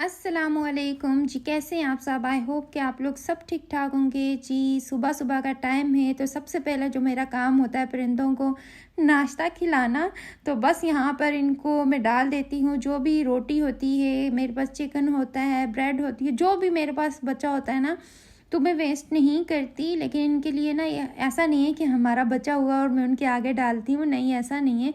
अस्सलामुअलैकुम जी। कैसे हैं आप सब? आई होप कि आप लोग सब ठीक ठाक होंगे जी। सुबह सुबह का टाइम है तो सबसे पहले जो मेरा काम होता है परिंदों को नाश्ता खिलाना। तो बस यहाँ पर इनको मैं डाल देती हूँ जो भी रोटी होती है, मेरे पास चिकन होता है, ब्रेड होती है, जो भी मेरे पास बचा होता है ना, तो मैं वेस्ट नहीं करती। लेकिन इनके लिए ना ऐसा नहीं है कि हमारा बचा हुआ और मैं उनके आगे डालती हूँ, नहीं ऐसा नहीं है।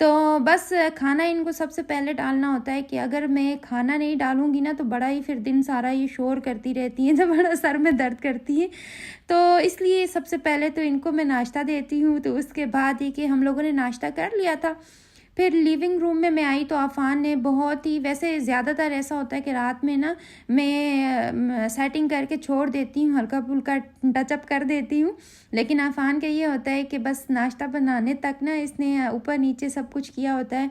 तो बस खाना इनको सबसे पहले डालना होता है कि अगर मैं खाना नहीं डालूँगी ना तो बड़ा ही फिर दिन सारा ये शोर करती रहती हैं तो बड़ा सर में दर्द करती है। तो इसलिए सबसे पहले तो इनको मैं नाश्ता देती हूँ। तो उसके बाद ये कि हम लोगों ने नाश्ता कर लिया था। फिर लिविंग रूम में मैं आई तो आफ़ान ने बहुत ही, वैसे ज़्यादातर ऐसा होता है कि रात में ना मैं सेटिंग करके छोड़ देती हूँ, हल्का फुल्का टचअप कर देती हूँ। लेकिन आफ़ान का ये होता है कि बस नाश्ता बनाने तक ना इसने ऊपर नीचे सब कुछ किया होता है।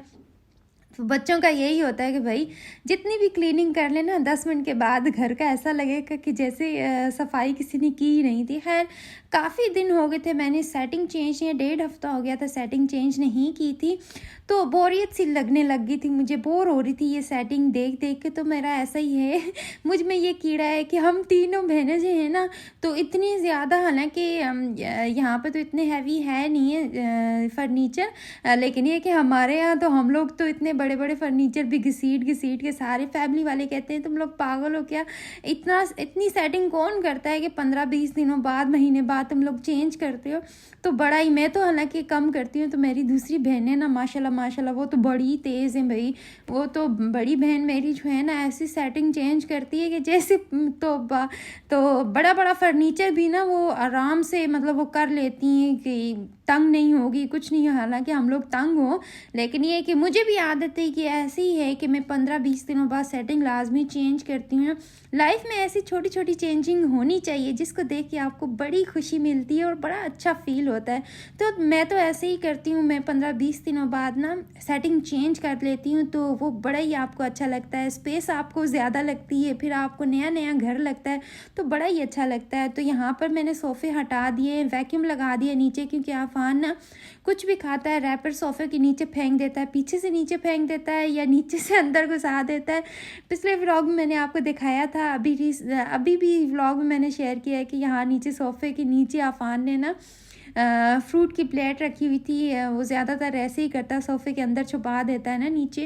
तो बच्चों का यही होता है कि भाई जितनी भी क्लीनिंग कर लेना 10 मिनट के बाद घर का ऐसा लगेगा कि जैसे सफाई किसी ने की ही नहीं थी। खैर काफ़ी दिन हो गए थे, मैंने सेटिंग चेंज, या 1.5 हफ्ता हो गया था सेटिंग चेंज नहीं की थी। तो बोरियत सी लगने लग गई थी, मुझे बोर हो रही थी ये सेटिंग देख देख के। तो मेरा ऐसा ही है मुझ में ये कीड़ा है कि हम तीनों बहनें जो हैं ना, तो इतनी ज़्यादा, हालांकि यहाँ पे तो इतने हैवी है नहीं है फर्नीचर, लेकिन ये कि हमारे यहाँ तो हम लोग तो इतने बड़े बड़े फर्नीचर भी घसीट घसीट के, सारे फैमिली वाले कहते हैं तुम लोग पागल हो क्या, इतनी सेटिंग कौन करता है कि 15-20 दिनों बाद, महीने बाद तुम लोग चेंज करते हो। तो बड़ा ही, मैं तो हालांकि कम करती हूँ, तो मेरी दूसरी बहनें ना माशाल्लाह माशाल्लाह वो तो बड़ी तेज़ हैं भाई। वो तो बड़ी बहन मेरी जो है ना ऐसी सेटिंग चेंज करती है कि जैसे तो बड़ा बड़ा फर्नीचर भी ना वो आराम से, मतलब वो कर लेती हैं कि तंग नहीं होगी, कुछ नहीं। हालांकि हम लोग तंग हो, लेकिन ये कि मुझे भी आदत है कि ऐसी ही है कि मैं 15-20 दिनों बाद सेटिंग लाजमी चेंज करती हूँ। लाइफ में ऐसी छोटी छोटी चेंजिंग होनी चाहिए जिसको देख के आपको बड़ी खुशी मिलती है और बड़ा अच्छा फील होता है। तो मैं तो ऐसे ही करती हूँ, मैं 15-20 दिनों बाद ना सेटिंग चेंज कर लेती हूँ, तो वो बड़ा ही आपको अच्छा लगता है, स्पेस आपको ज़्यादा लगती है, फिर आपको नया नया घर लगता है, तो बड़ा ही अच्छा लगता है। तो यहाँ पर मैंने सोफ़े हटा दिए, वैक्यूम लगा दिया नीचे, क्योंकि आफान ना कुछ भी खाता है रैपर सोफ़े के नीचे फेंक देता है, पीछे से नीचे फेंक देता है या नीचे से अंदर घुसा देता है। पिछले व्लॉग में मैंने आपको दिखाया था, अभी भी व्लॉग में मैंने शेयर किया है कि यहाँ नीचे सोफ़े के नीचे आफान ने ना फ्रूट की प्लेट रखी हुई थी। वो ज़्यादातर ऐसे ही करता है, सोफ़े के अंदर छुपा देता है ना नीचे।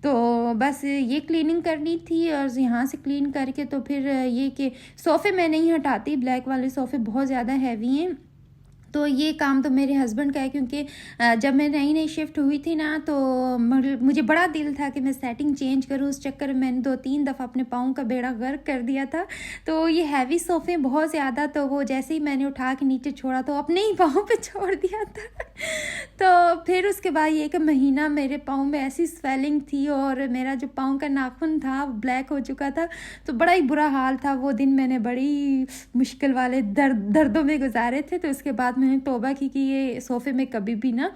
तो बस ये क्लीनिंग करनी थी, और यहाँ से क्लीन करके तो फिर ये कि सोफ़े मैं नहीं हटाती, ब्लैक वाले सोफ़े बहुत ज़्यादा हैवी हैं। तो ये काम तो मेरे हस्बैंड का है, क्योंकि जब मैं नई नई शिफ्ट हुई थी ना, तो मुझे बड़ा दिल था कि मैं सेटिंग चेंज करूँ। उस चक्कर में मैंने 2-3 दफ़ा अपने पाँव का बेड़ा गर्क कर दिया था। तो ये हैवी सोफ़े बहुत ज़्यादा, तो वो जैसे ही मैंने उठा के नीचे छोड़ा तो अपने ही पाँव पे छोड़ दिया था तो फिर उसके बाद ये कि महीना मेरे पाँव में ऐसी स्वेलिंग थी, और मेरा जो पाँव का नाखून था ब्लैक हो चुका था। तो बड़ा ही बुरा हाल था, वो दिन मैंने बड़ी मुश्किल वाले दर्दों में गुजारे थे। तो उसके बाद मैंने तौबा की कि ये सोफ़े में कभी भी ना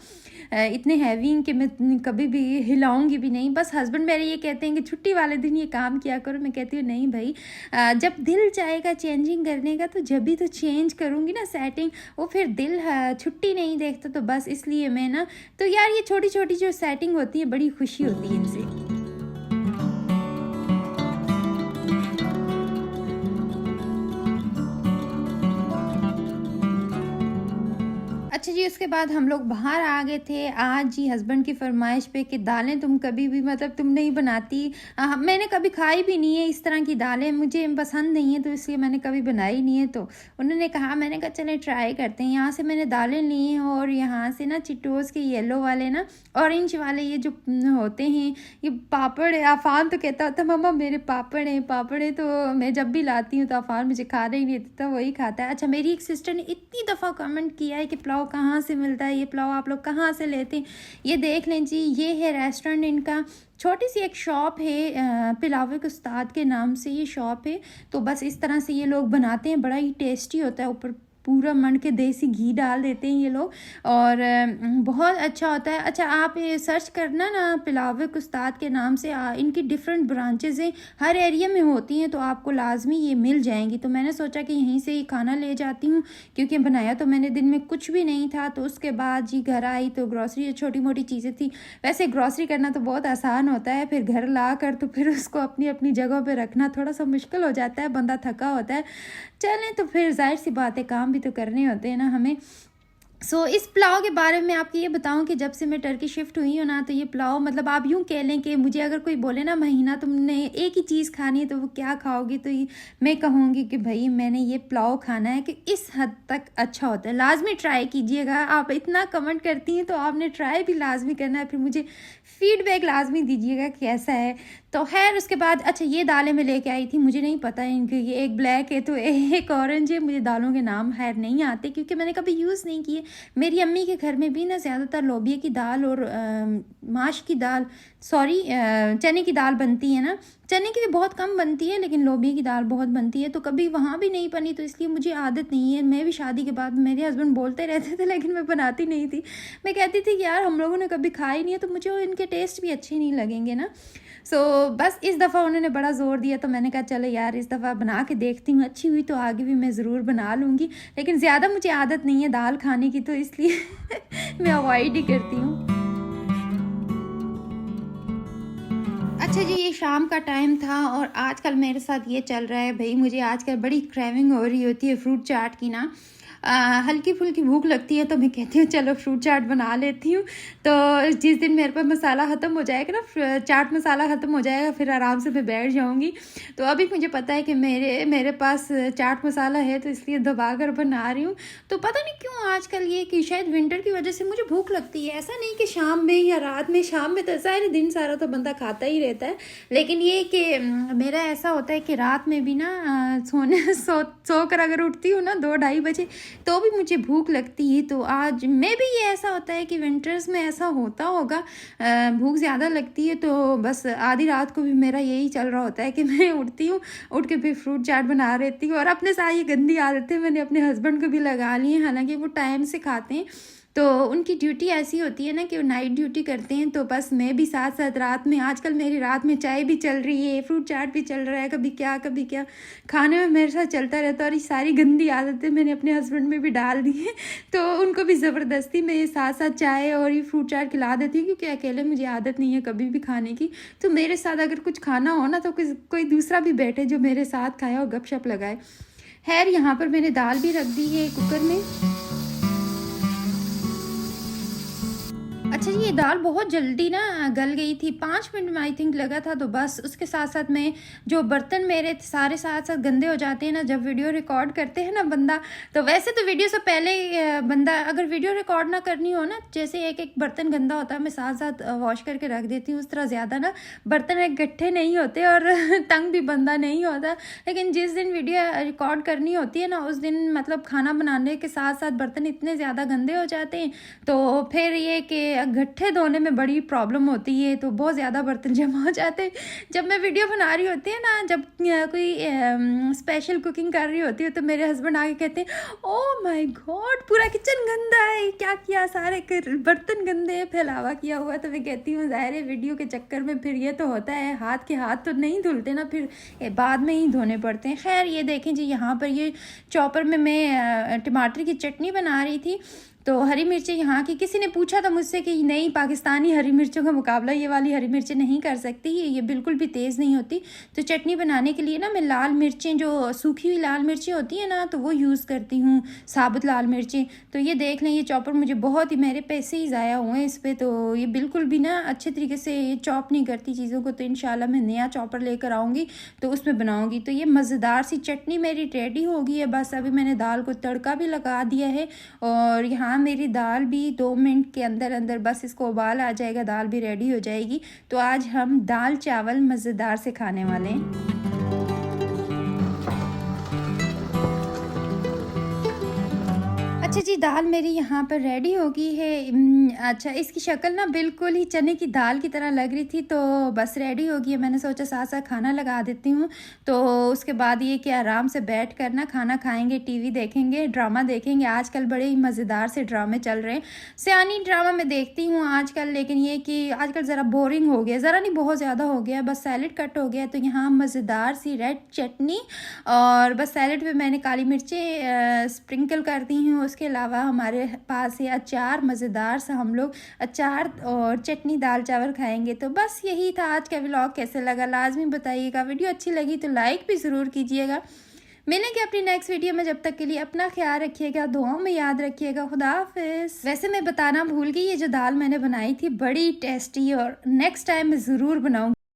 इतने हैवी कि मैं कभी भी हिलाऊंगी भी नहीं। बस हस्बैंड मेरे ये कहते हैं कि छुट्टी वाले दिन ये काम किया करो। मैं कहती हूँ नहीं भाई, जब दिल चाहेगा चेंजिंग करने का तो जब भी तो चेंज करूँगी ना सेटिंग, वो फिर दिल छुट्टी नहीं देखता। तो बस इसलिए मैं ना, तो यार ये छोटी छोटी जो सेटिंग होती है बड़ी खुशी होती है इनसे। अच्छा जी, उसके बाद हम लोग बाहर आ गए थे आज जी हस्बैंड की फरमाइश पे कि दालें तुम कभी भी, मतलब तुम नहीं बनाती। मैंने कभी खाई भी नहीं है इस तरह की दालें, मुझे पसंद नहीं है, तो इसलिए मैंने कभी बनाई नहीं है। तो उन्होंने कहा, मैंने कहा चले ट्राई करते हैं। यहाँ से मैंने दालें ली हैं, और यहाँ से ना चिटोज़ के येलो वाले ना, ऑरेंज वाले ये जो होते हैं, ये पापड़ है। आफान तो कहता होता मम्मा मेरे पापड़ हैं पापड़ हैं। तो मैं जब भी लाती हूँ तो आफान मुझे खाना ही नहीं देता, वही खाता है। अच्छा, मेरी एक सिस्टर ने इतनी दफ़ा कमेंट किया है कि पुलाव कहाँ से मिलता है, ये पुलाव आप लोग कहाँ से लेते हैं। ये देख लें जी, ये है रेस्टोरेंट इनका, छोटी सी एक शॉप है, पिलावे के उस्ताद के नाम से ये शॉप है। तो बस इस तरह से ये लोग बनाते हैं, बड़ा ही टेस्टी होता है। ऊपर पूरा मंड के देसी घी डाल देते हैं ये लोग, और बहुत अच्छा होता है। अच्छा, आप ये सर्च करना ना पिलाविक उस्ताद के नाम से, इनकी डिफरेंट ब्रांचेज़ हैं, हर एरिया में होती हैं, तो आपको लाजमी ये मिल जाएंगी। तो मैंने सोचा कि यहीं से ही खाना ले जाती हूँ, क्योंकि बनाया तो मैंने दिन में कुछ भी नहीं था। तो उसके बाद जी घर आई तो ग्रॉसरी, छोटी मोटी चीज़ें थी। वैसे ग्रॉसरी करना तो बहुत आसान होता है, फिर घर ला कर तो फिर उसको अपनी अपनी जगह पे रखना थोड़ा सा मुश्किल हो जाता है, बंदा थका होता है। चलें, तो फिर जाहिर सी बात है, काम भी तो करने होते हैं ना हमें। इस पुलाव के बारे में आपको ये बताऊं कि जब से मैं टर्की शिफ्ट हुई हूँ ना, तो ये पुलाव मतलब आप यूँ कह लें कि मुझे अगर कोई बोले ना महीना तुमने एक ही चीज़ खानी है तो वो क्या खाओगी, तो ये मैं कहूँगी कि भाई मैंने ये पुलाव खाना है, कि इस हद तक अच्छा होता है। लाजमी ट्राई कीजिएगा, आप इतना कमेंट करती हैं तो आपने ट्राई भी लाजमी करना है, फिर मुझे फीडबैक लाजमी दीजिएगा कैसा है। तो खैर उसके बाद अच्छा, ये दालें मैं लेके आई थी, मुझे नहीं पता इनके, ये एक ब्लैक है तो एक ऑरेंज है, मुझे दालों के नाम खैर नहीं आते क्योंकि मैंने कभी यूज़ नहीं किए। मेरी अम्मी के घर में भी ना ज़्यादातर लोबिया की दाल और माश की दाल, सॉरी चने की दाल बनती है ना। चने की भी बहुत कम बनती है, लेकिन लोबिया की दाल बहुत बनती है, तो कभी वहाँ भी नहीं बनी, तो इसलिए मुझे आदत नहीं है। मैं भी शादी के बाद, मेरे हस्बैंड बोलते रहते थे लेकिन मैं बनाती नहीं थी। मैं कहती थी कि यार हम लोगों ने कभी खाई नहीं है, तो मुझे इनके टेस्ट भी अच्छे नहीं लगेंगे ना। बस इस दफ़ा उन्होंने बड़ा ज़ोर दिया, तो मैंने कहा चलो यार इस दफ़ा बना के देखती हूँ, अच्छी हुई तो आगे भी मैं ज़रूर बना लूँगी। लेकिन ज़्यादा मुझे आदत नहीं है दाल खाने की, तो इसलिए मैं अवॉइड ही करती हूँ। अच्छा जी, ये शाम का टाइम था और आजकल मेरे साथ ये चल रहा है भाई, मुझे आजकल बड़ी क्रेविंग हो रही होती है फ्रूट चाट की ना। हल्की फुल्की भूख लगती है तो मैं कहती हूँ चलो फ्रूट चाट बना लेती हूँ। तो जिस दिन मेरे पास मसाला ख़त्म हो जाएगा ना, चाट मसाला ख़त्म हो जाएगा, फिर आराम से मैं बैठ जाऊँगी। तो अभी मुझे पता है कि मेरे पास चाट मसाला है, तो इसलिए दबा कर बना रही हूँ। तो पता नहीं क्यों आजकल ये कि शायद विंटर की वजह से मुझे भूख लगती है। ऐसा नहीं कि शाम में या रात में, शाम में तो सारे दिन सारा तो बंदा खाता ही रहता है, लेकिन ये कि मेरा ऐसा होता है कि रात में भी ना सो कर अगर उठती हूँ ना 2-2:30 बजे, तो भी मुझे भूख लगती है। तो आज में भी ये ऐसा होता है कि विंटर्स में ऐसा होता होगा, भूख ज़्यादा लगती है, तो बस आधी रात को भी मेरा यही चल रहा होता है कि मैं उठती हूँ, उठ के फिर फ्रूट चाट बना रहती हूँ। और अपने साथ ये गंदी आदतें मैंने अपने हस्बैंड को भी लगा ली हैं, हालांकि वो टाइम से खाते हैं, तो उनकी ड्यूटी ऐसी होती है ना कि वो नाइट ड्यूटी करते हैं। तो बस मैं भी साथ साथ रात में, आजकल मेरी रात में चाय भी चल रही है, फ्रूट चाट भी चल रहा है, कभी क्या खाने में मेरे साथ चलता रहता है। और ये सारी गंदी आदतें मैंने अपने हस्बैंड में भी डाल दी है, तो उनको भी ज़बरदस्ती मैं ये साथ साथ चाय और ये फ्रूट चाट खिला देती हूँ, क्योंकि अकेले मुझे आदत नहीं है कभी भी खाने की। तो मेरे साथ अगर कुछ खाना हो ना, तो कोई दूसरा भी बैठे जो मेरे साथ खाए और गपशप लगाए। खैर यहाँ पर मैंने दाल भी रख दी है कुकर में। अच्छा जी, ये दाल बहुत जल्दी ना गल गई थी, 5 मिनट में आई थिंक लगा था। तो बस उसके साथ साथ मैं, जो बर्तन मेरे सारे साथ साथ गंदे हो जाते हैं ना जब वीडियो रिकॉर्ड करते हैं ना बंदा, तो वैसे तो वीडियो से पहले बंदा अगर वीडियो रिकॉर्ड ना करनी हो ना, जैसे एक बर्तन गंदा होता है मैं साथ साथ वॉश करके रख देती हूँ, उस तरह ज़्यादा ना बर्तन इकट्ठे नहीं होते और तंग भी बंदा नहीं होता। लेकिन जिस दिन वीडियो रिकॉर्ड करनी होती है ना, उस दिन मतलब खाना बनाने के साथ साथ बर्तन इतने ज़्यादा गंदे हो जाते हैं, तो फिर ये कि गट्ठे धोने में बड़ी प्रॉब्लम होती है, तो बहुत ज़्यादा बर्तन जमा हो जाते हैं। जब मैं वीडियो बना रही होती है ना, जब कोई स्पेशल कुकिंग कर रही होती है, तो मेरे हस्बैंड आके कहते हैं ओह माय गॉड पूरा किचन गंदा है, क्या किया, सारे बर्तन गंदे हैं, फैलावा किया हुआ। तो मैं कहती हूँ ज़ाहिर है वीडियो के चक्कर में फिर ये तो होता है, हाथ के हाथ तो नहीं धुलते ना, फिर बाद में ही धोने पड़ते हैं। खैर ये देखें जी, यहाँ पर ये चॉपर में मैं टमाटर की चटनी बना रही थी। तो हरी मिर्चें यहाँ की, किसी ने पूछा था मुझसे कि नहीं पाकिस्तानी हरी मिर्चों का मुकाबला ये वाली हरी मिर्चें नहीं कर सकती, ये बिल्कुल भी तेज़ नहीं होती। तो चटनी बनाने के लिए ना मैं लाल मिर्चें, जो सूखी हुई लाल मिर्चें होती हैं ना, तो वो यूज़ करती हूँ, साबुत लाल मिर्चें। तो ये देख लें, ये चॉपर मुझे बहुत ही, मेरे पैसे ही ज़ाया हुए हैं इस पर, तो ये बिल्कुल भी ना अच्छे तरीके से चॉप नहीं करती चीज़ों को। तो इंशाल्लाह मैं नया चॉपर लेकर आऊँगी तो उसमें बनाऊँगी। तो ये मज़ेदार सी चटनी मेरी रेडी हो गई है। बस अभी मैंने दाल को तड़का भी लगा दिया है, और यहाँ मेरी दाल भी 2 मिनट के अंदर अंदर बस इसको उबाल आ जाएगा, दाल भी रेडी हो जाएगी। तो आज हम दाल चावल मज़ेदार से खाने वाले हैं। अच्छा जी, दाल मेरी यहाँ पर रेडी हो गई है। अच्छा, इसकी शक्ल ना बिल्कुल ही चने की दाल की तरह लग रही थी, तो बस रेडी हो गई है। मैंने सोचा साथ साथ खाना लगा देती हूँ, तो उसके बाद ये कि आराम से बैठ कर ना खाना खाएंगे, टीवी देखेंगे, ड्रामा देखेंगे। आजकल बड़े ही मज़ेदार से ड्रामे चल रहे हैं। सियानी ड्रामा मैं देखती हूँ आजकल, लेकिन ये कि आजकल ज़रा बोरिंग हो गया, ज़रा नहीं बहुत ज़्यादा हो गया। बस सैलेड कट हो गया, तो यहाँ मज़ेदार सी रेड चटनी और बस सैलेड पे मैंने काली मिर्चें स्प्रिंकल कर दी हूँ। उसके अलावा हमारे पास है अचार, मज़ेदार सा हम लोग अचार और चटनी दाल चावल खाएंगे। तो बस यही था आज का व्लॉग। कैसे लगा लाजमी बताइएगा। वीडियो अच्छी लगी तो लाइक भी ज़रूर कीजिएगा। मिलेंगे अपनी नेक्स्ट वीडियो में। जब तक के लिए अपना ख्याल रखिएगा, दुआओं में याद रखिएगा। खुदा हाफिज़। वैसे मैं बताना भूल गई, ये जो दाल मैंने बनाई थी बड़ी टेस्टी, और नेक्स्ट टाइम मैं ज़रूर बनाऊँगी।